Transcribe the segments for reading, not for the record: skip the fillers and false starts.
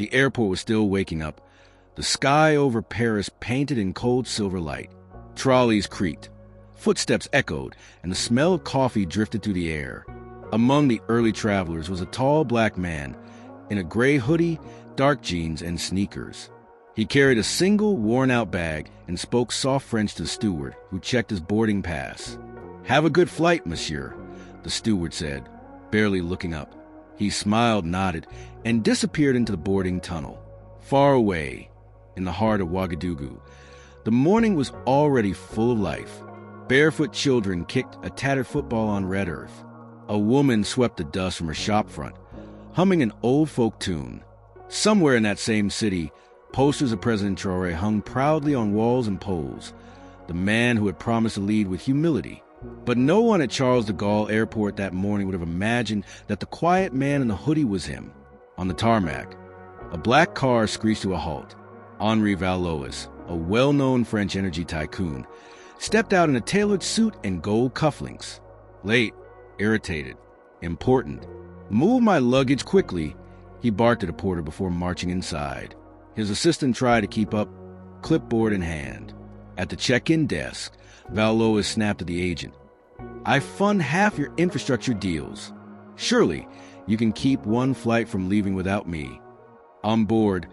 The airport was still waking up, the sky over Paris painted in cold silver light. Trolleys creaked, footsteps echoed, and the smell of coffee drifted through the air. Among the early travelers was a tall black man in a gray hoodie, dark jeans, and sneakers. He carried a single, worn-out bag and spoke soft French to the steward, who checked his boarding pass. "Have a good flight, monsieur," the steward said, barely looking up. He smiled, nodded, and disappeared into the boarding tunnel. Far away, in the heart of Ouagadougou, the morning was already full of life. Barefoot children kicked a tattered football on red earth. A woman swept the dust from her shop front, humming an old folk tune. Somewhere in that same city, posters of President Traoré hung proudly on walls and poles, the man who had promised to lead with humility. But no one at Charles de Gaulle Airport that morning would have imagined that the quiet man in the hoodie was him. On the tarmac, a black car screeched to a halt. Henri Vallois, a well-known French energy tycoon, stepped out in a tailored suit and gold cufflinks. Late, irritated, important. "Move my luggage quickly," he barked at a porter before marching inside. His assistant tried to keep up, clipboard in hand. At the check-in desk, Vallois snapped at the agent. "I fund half your infrastructure deals. Surely you can keep one flight from leaving without me." On board,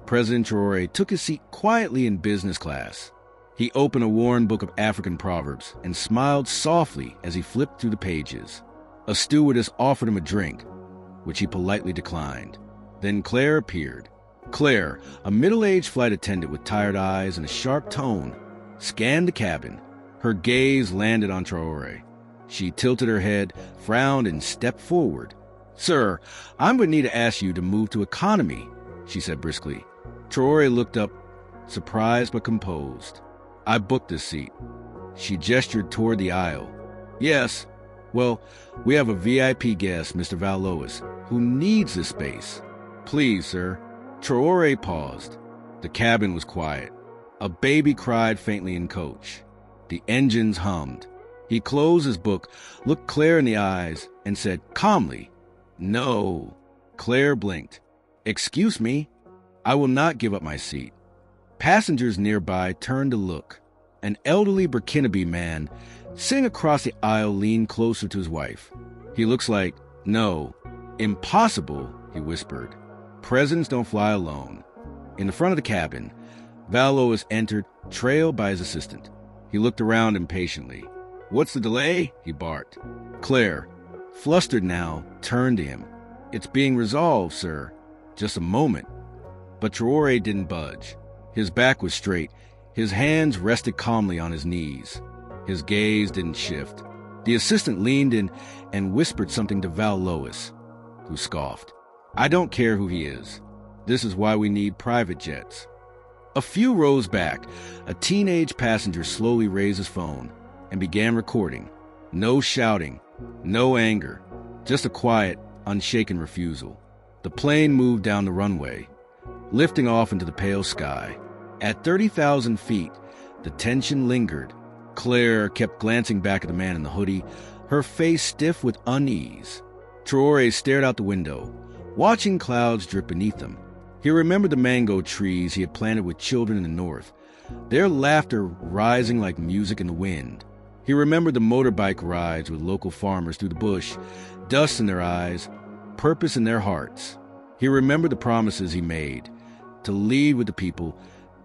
President Traoré took his seat quietly in business class. He opened a worn book of African proverbs and smiled softly as he flipped through the pages. A stewardess offered him a drink, which he politely declined. Then Claire appeared. Claire, a middle-aged flight attendant with tired eyes and a sharp tone, scanned the cabin. Her gaze landed on Traoré. She tilted her head, frowned, and stepped forward. "Sir, I'm going to need to ask you to move to economy," she said briskly. Traoré looked up, surprised but composed. "I booked this seat." She gestured toward the aisle. "Yes. Well, we have a VIP guest, Mr. Vallois, who needs this space. Please, sir." Traoré paused. The cabin was quiet. A baby cried faintly in coach. The engines hummed. He closed his book, looked Claire in the eyes, and said calmly, "No." Claire blinked. "Excuse me, I will not give up my seat." Passengers nearby turned to look. An elderly Burkinabe man sitting across the aisle leaned closer to his wife. "He looks like, no, impossible," he whispered. "Presidents don't fly alone." In the front of the cabin, Vallois entered, trailed by his assistant. He looked around impatiently. "What's the delay?" he barked. Claire, flustered now, turned to him. "It's being resolved, sir. Just a moment." But Traoré didn't budge. His back was straight. His hands rested calmly on his knees. His gaze didn't shift. The assistant leaned in and whispered something to Vallois, who scoffed. "I don't care who he is. This is why we need private jets." A few rows back, a teenage passenger slowly raised his phone and began recording. No shouting, no anger, just a quiet, unshaken refusal. The plane moved down the runway, lifting off into the pale sky. At 30,000 feet, the tension lingered. Claire kept glancing back at the man in the hoodie, her face stiff with unease. Traoré stared out the window, watching clouds drip beneath them. He remembered the mango trees he had planted with children in the north, their laughter rising like music in the wind. He remembered the motorbike rides with local farmers through the bush, dust in their eyes, purpose in their hearts. He remembered the promises he made, to lead with the people,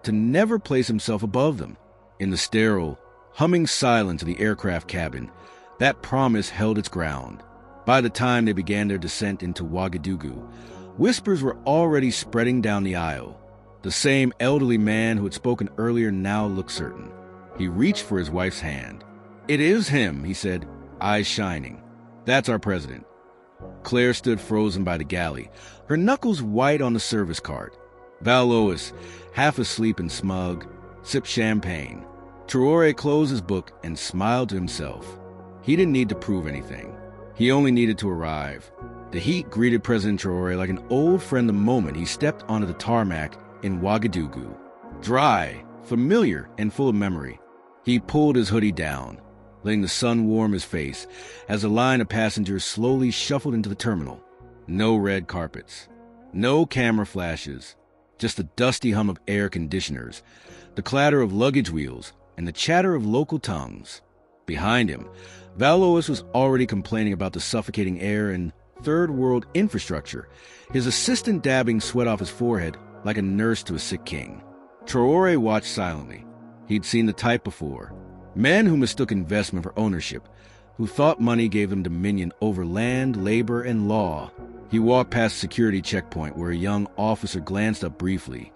to never place himself above them. In the sterile, humming silence of the aircraft cabin, that promise held its ground. By the time they began their descent into Ouagadougou, whispers were already spreading down the aisle. The same elderly man who had spoken earlier now looked certain. He reached for his wife's hand. "It is him," he said, eyes shining. "That's our president." Claire stood frozen by the galley, her knuckles white on the service cart. Vallois, half asleep and smug, sipped champagne. Traoré closed his book and smiled to himself. He didn't need to prove anything. He only needed to arrive. The heat greeted President Traoré like an old friend the moment he stepped onto the tarmac in Ouagadougou. Dry, familiar, and full of memory. He pulled his hoodie down, letting the sun warm his face as a line of passengers slowly shuffled into the terminal. No red carpets. No camera flashes, just the dusty hum of air conditioners, the clatter of luggage wheels, and the chatter of local tongues. Behind him, Valois was already complaining about the suffocating air and third-world infrastructure, his assistant dabbing sweat off his forehead like a nurse to a sick king. Traoré watched silently. He'd seen the type before. Men who mistook investment for ownership, who thought money gave them dominion over land, labor, and law. He walked past a security checkpoint where a young officer glanced up briefly,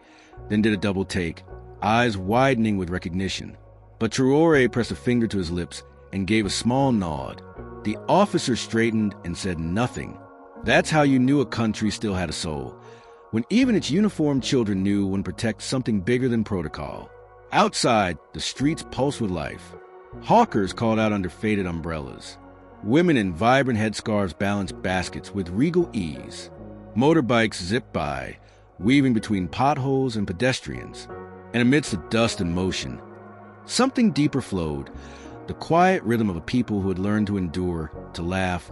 then did a double take, eyes widening with recognition. But Traoré pressed a finger to his lips and gave a small nod. The officer straightened and said nothing. That's how you knew a country still had a soul, when even its uniformed children knew when to protect something bigger than protocol. Outside, the streets pulsed with life. Hawkers called out under faded umbrellas. Women in vibrant headscarves balanced baskets with regal ease. Motorbikes zipped by, weaving between potholes and pedestrians. And amidst the dust and motion, something deeper flowed, the quiet rhythm of a people who had learned to endure, to laugh,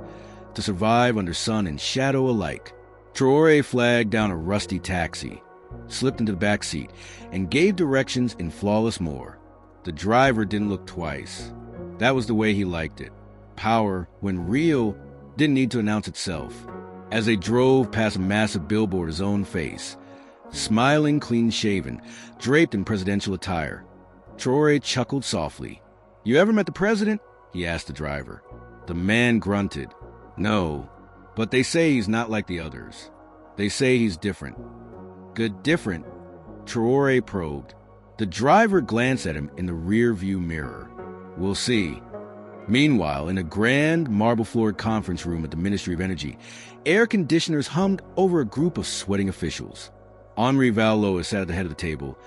to survive under sun and shadow alike. Traoré flagged down a rusty taxi, slipped into the back seat, and gave directions in flawless Moor. The driver didn't look twice. That was the way he liked it. Power, when real, didn't need to announce itself. As they drove past a massive billboard, his own face, smiling, clean-shaven, draped in presidential attire, Traoré chuckled softly. "You ever met the president?" he asked the driver. The man grunted. "No, but they say he's not like the others. They say he's different." "Good different?" Traoré probed. The driver glanced at him in the rear-view mirror. "We'll see." Meanwhile, in a grand, marble-floored conference room at the Ministry of Energy, air conditioners hummed over a group of sweating officials. Henri Valois sat at the head of the table,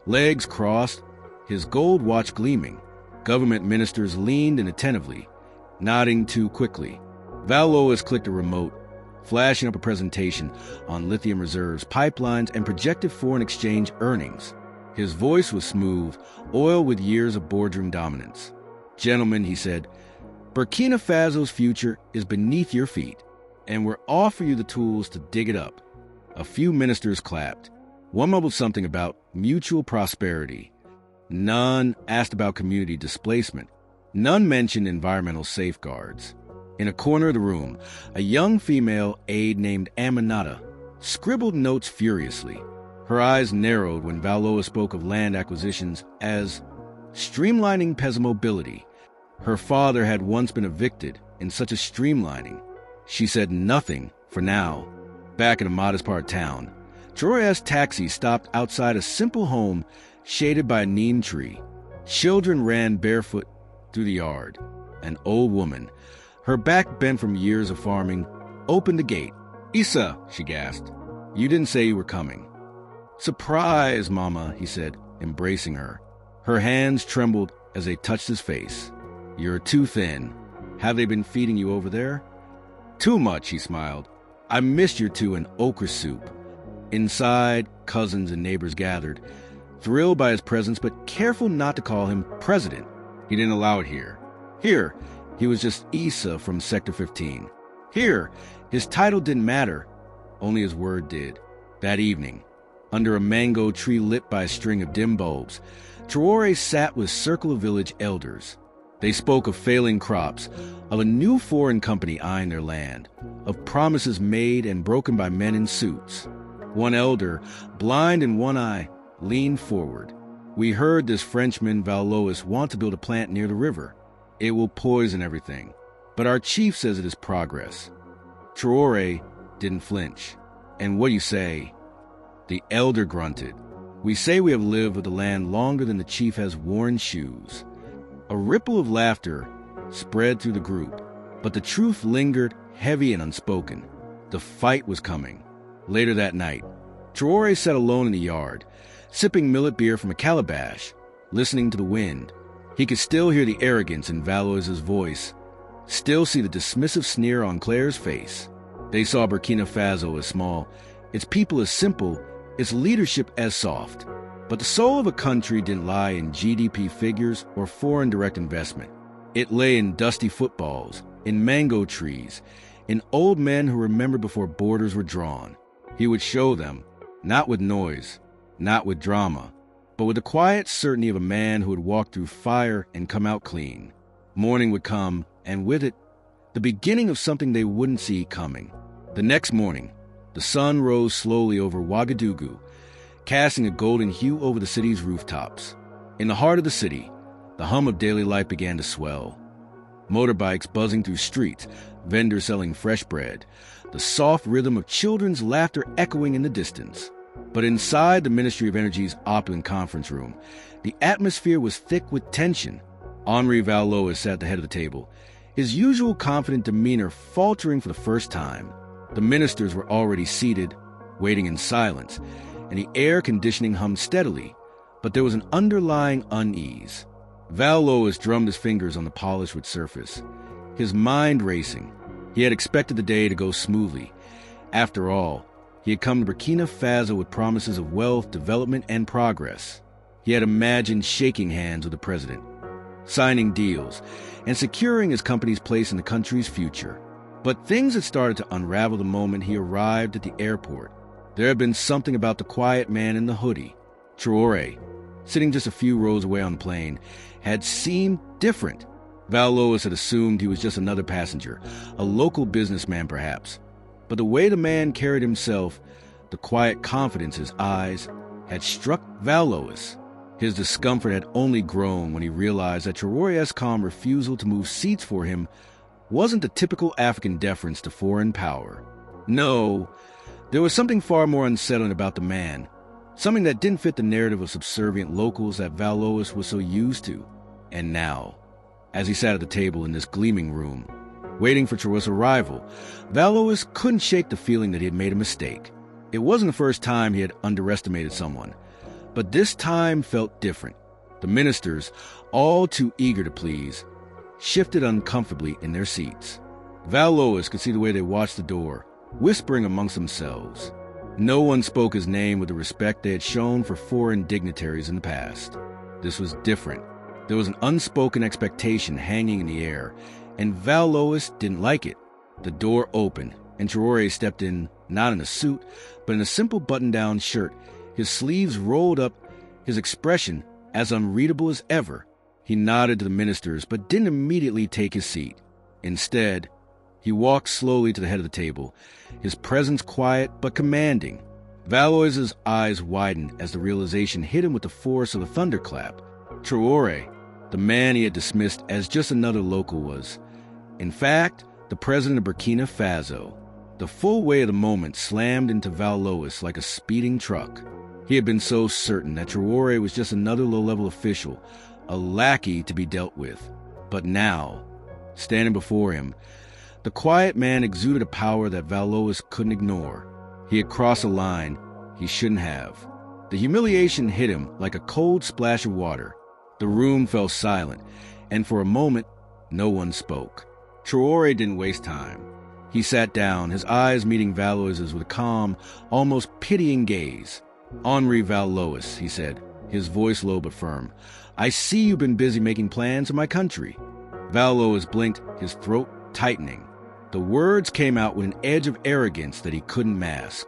legs crossed, his gold watch gleaming. Government ministers leaned inattentively, nodding too quickly. Valois clicked a remote, flashing up a presentation on lithium reserves, pipelines, and projected foreign exchange earnings. His voice was smooth, oiled with years of boardroom dominance. "Gentlemen," he said, "Burkina Faso's future is beneath your feet, and we're offering you the tools to dig it up." A few ministers clapped. One mumbled something about mutual prosperity. None asked about community displacement. None mentioned environmental safeguards. In a corner of the room, a young female aide named Aminata scribbled notes furiously. Her eyes narrowed when Valois spoke of land acquisitions as streamlining Pesa mobility. Her father had once been evicted in such a streamlining. She said nothing for now. Back in a modest part of town, Traoré's taxi stopped outside a simple home shaded by a neem tree. Children ran barefoot through the yard. An old woman, her back bent from years of farming, opened the gate. "Issa," she gasped, "you didn't say you were coming." "Surprise, Mama," he said, embracing her. Her hands trembled as they touched his face. "You're too thin. Have they been feeding you over there?" "Too much," he smiled. "I missed your two in okra soup." Inside, cousins and neighbors gathered, thrilled by his presence but careful not to call him president. He didn't allow it here. Here, he was just Issa from Sector 15. Here, his title didn't matter, only his word did. That evening, under a mango tree lit by a string of dim bulbs, Traoré sat with a circle of village elders. They spoke of failing crops, of a new foreign company eyeing their land, of promises made and broken by men in suits. One elder, blind in one eye, leaned forward. "We heard this Frenchman Valois want to build a plant near the river. It will poison everything, but our chief says it is progress." Traoré didn't flinch. "And what do you say?" The elder grunted. "We say we have lived with the land longer than the chief has worn shoes." A ripple of laughter spread through the group, but the truth lingered heavy and unspoken. The fight was coming. Later that night, Traoré sat alone in the yard, sipping millet beer from a calabash, listening to the wind. He could still hear the arrogance in Valois's voice, still see the dismissive sneer on Claire's face. They saw Burkina Faso as small, its people as simple, its leadership as soft. But the soul of a country didn't lie in GDP figures or foreign direct investment. It lay in dusty footballs, in mango trees, in old men who remembered before borders were drawn. He would show them, not with noise, not with drama, but with the quiet certainty of a man who had walked through fire and come out clean. Morning would come, and with it, the beginning of something they wouldn't see coming. The next morning, the sun rose slowly over Ouagadougou, casting a golden hue over the city's rooftops. In the heart of the city, the hum of daily life began to swell. Motorbikes buzzing through streets, vendors selling fresh bread, the soft rhythm of children's laughter echoing in the distance. But inside the Ministry of Energy's opulent conference room, the atmosphere was thick with tension. Henri Vallois sat at the head of the table, his usual confident demeanor faltering for the first time. The ministers were already seated, waiting in silence, and the air conditioning hummed steadily, but there was an underlying unease. Vallois drummed his fingers on the polished wood surface, his mind racing. He had expected the day to go smoothly. After all, he had come to Burkina Faso with promises of wealth, development, and progress. He had imagined shaking hands with the president, signing deals, and securing his company's place in the country's future. But things had started to unravel the moment he arrived at the airport. There had been something about the quiet man in the hoodie, Traoré, sitting just a few rows away on the plane, had seemed different. Vallois had assumed he was just another passenger, a local businessman perhaps. But the way the man carried himself, the quiet confidence in his eyes, had struck Vallois. His discomfort had only grown when he realized that Traoré's calm refusal to move seats for him wasn't the typical African deference to foreign power. No, there was something far more unsettling about the man, something that didn't fit the narrative of subservient locals that Vallois was so used to. And now, as he sat at the table in this gleaming room, waiting for Traoré's arrival, Vallois couldn't shake the feeling that he had made a mistake. It wasn't the first time he had underestimated someone, but this time felt different. The ministers, all too eager to please, shifted uncomfortably in their seats. Vallois could see the way they watched the door, whispering amongst themselves. No one spoke his name with the respect they had shown for foreign dignitaries in the past. This was different. There was an unspoken expectation hanging in the air, and Vallois didn't like it. The door opened, and Traoré stepped in, not in a suit, but in a simple button-down shirt, his sleeves rolled up, his expression as unreadable as ever. He nodded to the ministers, but didn't immediately take his seat. Instead, he walked slowly to the head of the table, his presence quiet but commanding. Vallois' eyes widened as the realization hit him with the force of a thunderclap. Traoré, the man he had dismissed as just another local, was, in fact, the president of Burkina Faso. The full weight of the moment slammed into Vallois like a speeding truck. He had been so certain that Traoré was just another low-level official, a lackey to be dealt with. But now, standing before him, the quiet man exuded a power that Vallois couldn't ignore. He had crossed a line he shouldn't have. The humiliation hit him like a cold splash of water. The room fell silent, and for a moment, no one spoke. Traoré didn't waste time. He sat down, his eyes meeting Vallois' with a calm, almost pitying gaze. "Henri Vallois," he said, his voice low but firm, "I see you've been busy making plans for my country." Vallois blinked, his throat tightening. The words came out with an edge of arrogance that he couldn't mask.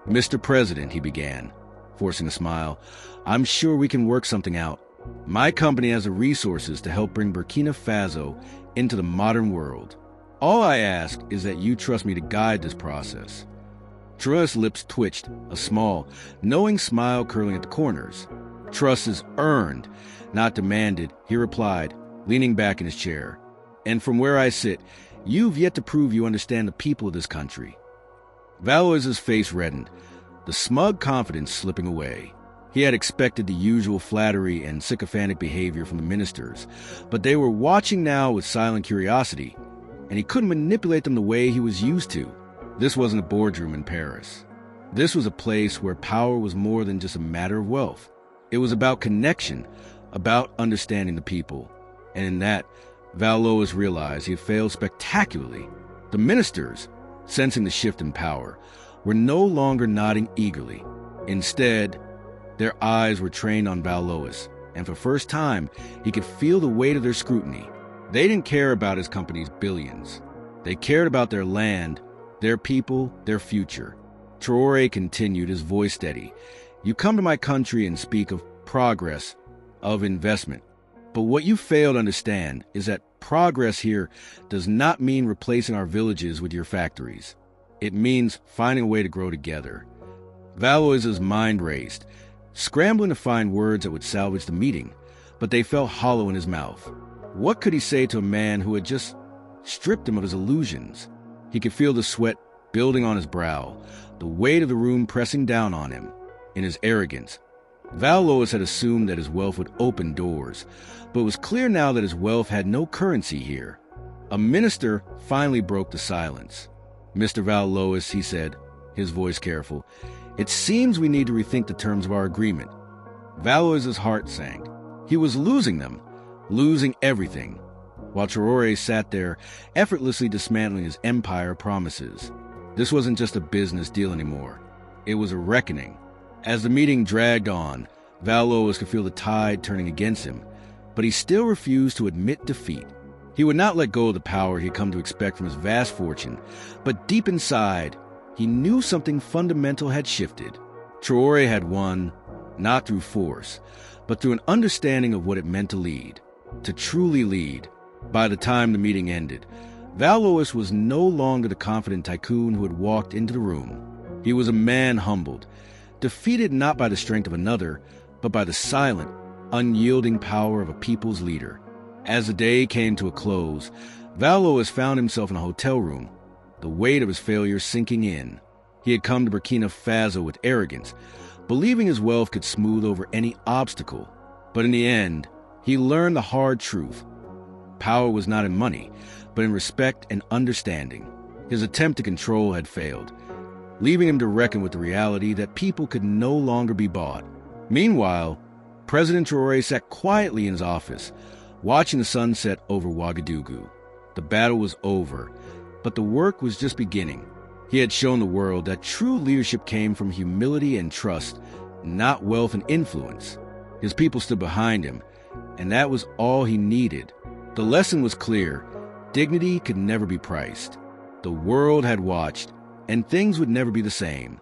"Mr. President," he began, forcing a smile, "I'm sure we can work something out. My company has the resources to help bring Burkina Faso into the modern world. All I ask is that you trust me to guide this process." Traoré's lips twitched, a small, knowing smile curling at the corners. "Trust is earned, not demanded," he replied, leaning back in his chair. "And from where I sit, you've yet to prove you understand the people of this country." Vallois' face reddened, the smug confidence slipping away. He had expected the usual flattery and sycophantic behavior from the ministers, but they were watching now with silent curiosity, and he couldn't manipulate them the way he was used to. This wasn't a boardroom in Paris. This was a place where power was more than just a matter of wealth. It was about connection, about understanding the people. And in that, Vallois realized he had failed spectacularly. The ministers, sensing the shift in power, were no longer nodding eagerly. Instead, their eyes were trained on Vallois, and for the first time, he could feel the weight of their scrutiny. They didn't care about his company's billions. They cared about their land, their people, their future. Traore continued, his voice steady. You come to my country and speak of progress, of investment. But what you fail to understand is that progress here does not mean replacing our villages with your factories. It means finding a way to grow together. Valois's mind raced, scrambling to find words that would salvage the meeting, but they fell hollow in his mouth. What could he say to a man who had just stripped him of his illusions? He could feel the sweat building on his brow, the weight of the room pressing down on him. In his arrogance, Valois had assumed that his wealth would open doors, but it was clear now that his wealth had no currency here. A minister finally broke the silence. Mr. Valois, he said, his voice careful, it seems we need to rethink the terms of our agreement. Valois's heart sank. He was losing them, losing everything, while Traore sat there, effortlessly dismantling his empire promises. This wasn't just a business deal anymore. It was a reckoning. As the meeting dragged on, Valois could feel the tide turning against him, but he still refused to admit defeat. He would not let go of the power he had come to expect from his vast fortune, but deep inside, he knew something fundamental had shifted. Traore had won, not through force, but through an understanding of what it meant to lead, to truly lead. By the time the meeting ended, Valois was no longer the confident tycoon who had walked into the room. He was a man humbled, defeated not by the strength of another, but by the silent, unyielding power of a people's leader. As the day came to a close, Valois found himself in a hotel room, the weight of his failure sinking in. He had come to Burkina Faso with arrogance, believing his wealth could smooth over any obstacle. But in the end, he learned the hard truth. Power was not in money, but in respect and understanding. His attempt to control had failed, leaving him to reckon with the reality that people could no longer be bought. Meanwhile, President Traoré sat quietly in his office, watching the sun set over Ouagadougou. The battle was over, but the work was just beginning. He had shown the world that true leadership came from humility and trust, not wealth and influence. His people stood behind him, and that was all he needed. The lesson was clear. Dignity could never be priced. The world had watched, and things would never be the same.